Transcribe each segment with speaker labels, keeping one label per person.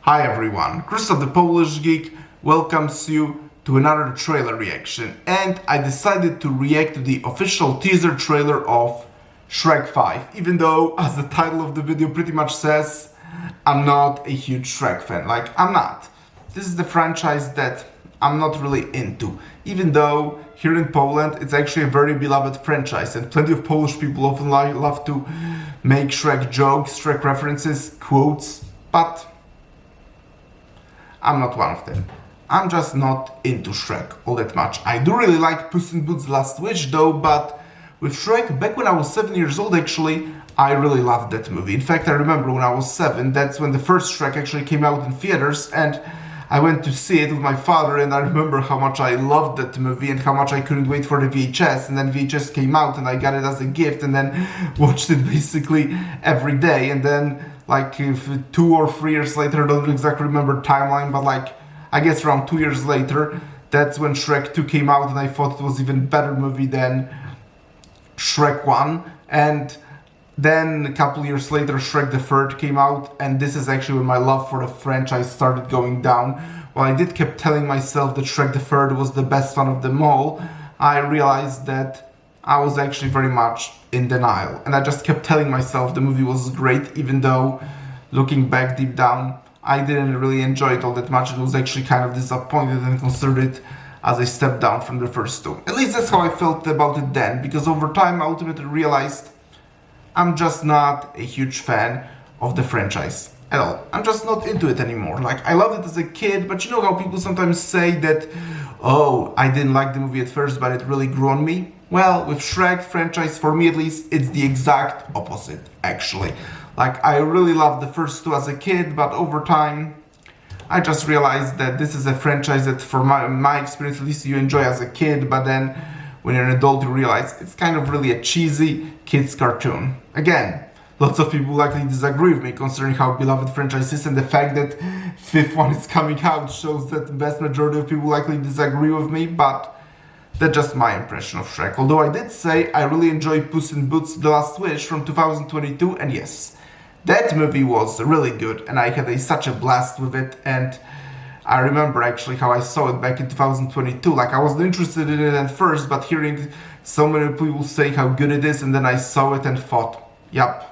Speaker 1: Hi everyone, Krzysztof the Polish Geek welcomes you to another trailer reaction, and I decided to react to the official teaser trailer of Shrek 5, even though, as the title of the video pretty much says, I'm not a huge Shrek fan. I'm not. This is the franchise that I'm not really into, even though here in Poland it's actually a very beloved franchise and plenty of Polish people often love to make Shrek jokes, Shrek references, quotes, but I'm not one of them. I'm just not into Shrek all that much. I do really like Puss in Boots' Last Wish though, but with Shrek, back when I was 7 years old actually, I really loved that movie. In fact, I remember when I was 7, that's when the first Shrek actually came out in theaters, and I went to see it with my father, and I remember how much I loved that movie and how much I couldn't wait for the VHS, and then VHS came out and I got it as a gift and then watched it basically every day, and then if 2 or 3 years later, I don't exactly remember timeline, but I guess around 2 years later, that's when Shrek 2 came out, and I thought it was even better movie than Shrek 1, and then a couple years later Shrek the Third came out, and this is actually when my love for the franchise started going down. While I did keep telling myself that Shrek the Third was the best one of them all, I realized that I was actually very much in denial, and I just kept telling myself the movie was great, even though looking back deep down I didn't really enjoy it all that much. It was actually kind of disappointed and considered it as a step down from the first two. At least that's how I felt about it then, because over time I ultimately realized I'm just not a huge fan of the franchise at all. I'm just not into it anymore. I loved it as a kid, but you know how people sometimes say that, oh, I didn't like the movie at first, but it really grew on me? Well, with Shrek franchise, for me at least, it's the exact opposite, actually. I really loved the first two as a kid, but over time, I just realized that this is a franchise that, for my experience at least, you enjoy as a kid, but then when you're an adult, you realize it's kind of really a cheesy kids cartoon. Again, lots of people likely disagree with me considering how beloved franchise is, and the fact that fifth one is coming out shows that the vast majority of people likely disagree with me, but that's just my impression of Shrek. Although I did say I really enjoyed Puss in Boots: The Last Wish from 2022, and yes, that movie was really good, and I had such a blast with it, and I remember actually how I saw it back in 2022. I wasn't interested in it at first, but hearing so many people say how good it is, and then I saw it and thought, yeah,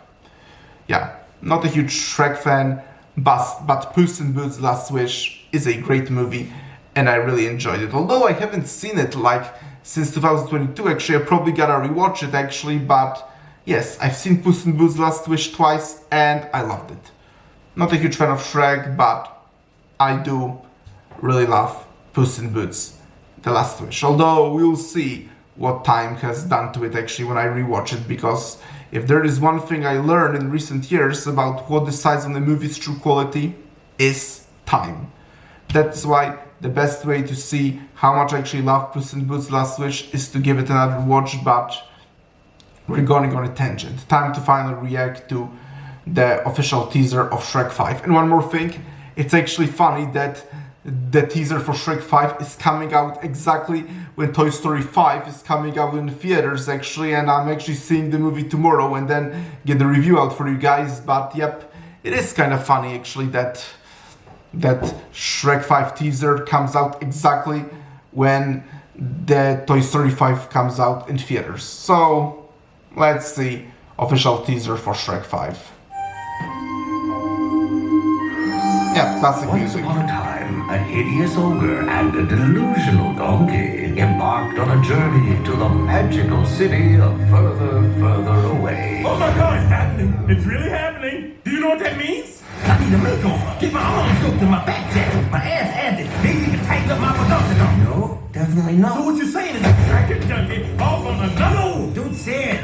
Speaker 1: not a huge Shrek fan, but Puss in Boots: Last Wish is a great movie, and I really enjoyed it. Although I haven't seen it since 2022, actually, I probably gotta rewatch it actually, but yes, I've seen Puss in Boots: Last Wish twice, and I loved it. Not a huge fan of Shrek, but I do really love Puss in Boots: The Last Wish. Although we'll see what time has done to it actually when I rewatch it, because if there is one thing I learned in recent years about what decides on a movie's true quality is time. That's why the best way to see how much I actually love Puss in Boots: Last Wish is to give it another watch, but we're going on a tangent. Time to finally react to the official teaser of Shrek 5. And one more thing, it's actually funny that the teaser for Shrek 5 is coming out exactly when Toy Story 5 is coming out in theaters actually, and I'm actually seeing the movie tomorrow and then get the review out for you guys. But yep, it is kind of funny actually that Shrek 5 teaser comes out exactly when the Toy Story 5 comes out in theaters. So let's see official teaser for Shrek 5. Yeah, classic music.
Speaker 2: Once upon a time, a hideous ogre and a delusional donkey embarked on a journey to the magical city of further away.
Speaker 3: Oh my God, it's happening! It's really happening! Do you know what that means? I need a makeover. Get my arms soaked in my back jacket, my ass handed, maybe even tighten up my production.
Speaker 2: No, definitely not.
Speaker 3: So what you're saying is I could donkey off on another... No! Don't say it!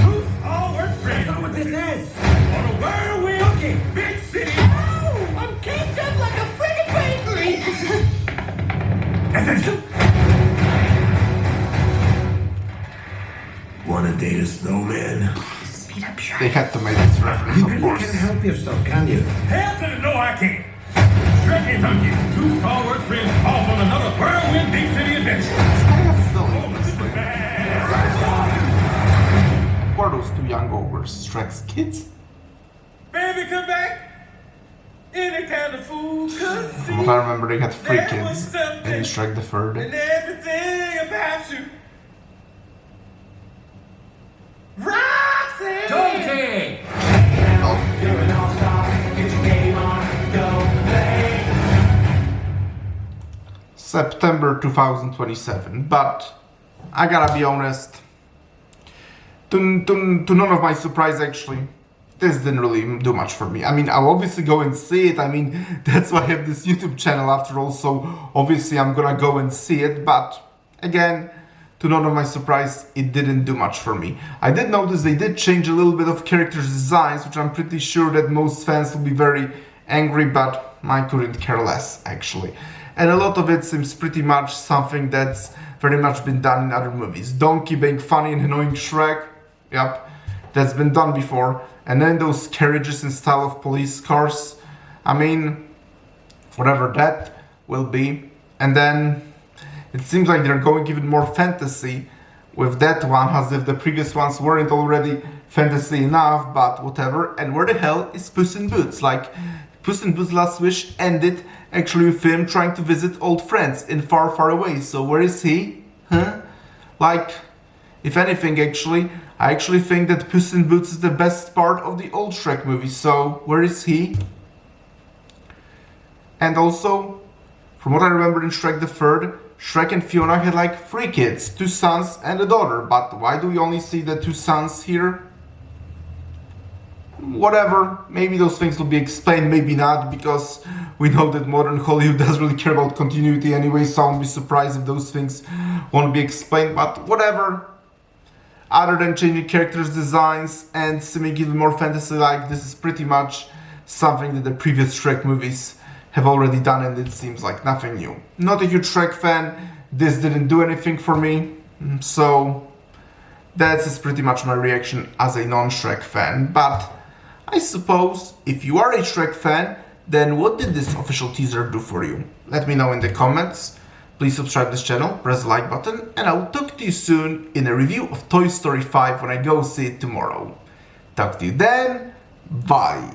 Speaker 3: Who's all work friends? That's not what this is! On a whirlwind, big city! I'm caked up like a friggin' bakery! Attention! Wanna date a snowman? Speed up, Shrek.
Speaker 1: They had to make this reference, of course.
Speaker 2: You can't help yourself, can you?
Speaker 3: Hell to the no, I can't! Shrek and Donkey, two stalwart friends off on another whirlwind big city adventure.
Speaker 1: It's kind of silly, honestly. Who are those two young ogres? Shrek's kids?
Speaker 3: Baby, come back! any kind of fool could see.
Speaker 1: What I remember, they had 3
Speaker 3: There was
Speaker 1: kids
Speaker 3: something
Speaker 1: in Shrek the Third.
Speaker 3: and everything about you. Roxy!
Speaker 4: Donkey!
Speaker 1: Oh.
Speaker 4: You're an all-star. Get your game on. Go play.
Speaker 1: September 2027, but I gotta be honest, to none of my surprise actually, this didn't really do much for me. I mean, I'll obviously go and see it, I mean, that's why I have this YouTube channel after all, so obviously I'm gonna go and see it, but again, to none of my surprise, it didn't do much for me. I did notice they did change a little bit of characters' designs, which I'm pretty sure that most fans will be very angry, but I couldn't care less actually. And a lot of it seems pretty much something that's very much been done in other movies. Donkey being funny and annoying Shrek, yep, that's been done before. And then those carriages in style of police cars, I mean, whatever that will be. And then it seems like they're going even more fantasy with that one, as if the previous ones weren't already fantasy enough, but whatever. And where the hell is Puss in Boots? Like, Puss in Boots' last wish ended actually with him trying to visit old friends in far, far away. So where is he? Huh? Like, if anything, actually, I actually think that Puss in Boots is the best part of the old Shrek movie. So where is he? And also, from what I remember in Shrek the Third, Shrek and Fiona had like 3 kids, 2 sons and a daughter. But why do we only see the 2 sons here? Whatever, maybe those things will be explained, maybe not, because we know that modern Hollywood doesn't really care about continuity anyway, so I won't be surprised if those things won't be explained, but whatever. Other than changing characters' designs and seeming even more fantasy-like, this is pretty much something that the previous Shrek movies have already done, and it seems like nothing new. Not a huge Shrek fan, this didn't do anything for me, so that's pretty much my reaction as a non-Shrek fan, but I suppose if you are a Shrek fan, then what did this official teaser do for you? Let me know in the comments. Please subscribe to this channel, press the like button, and I'll talk to you soon in a review of Toy Story 5 when I go see it tomorrow. Talk to you then, bye!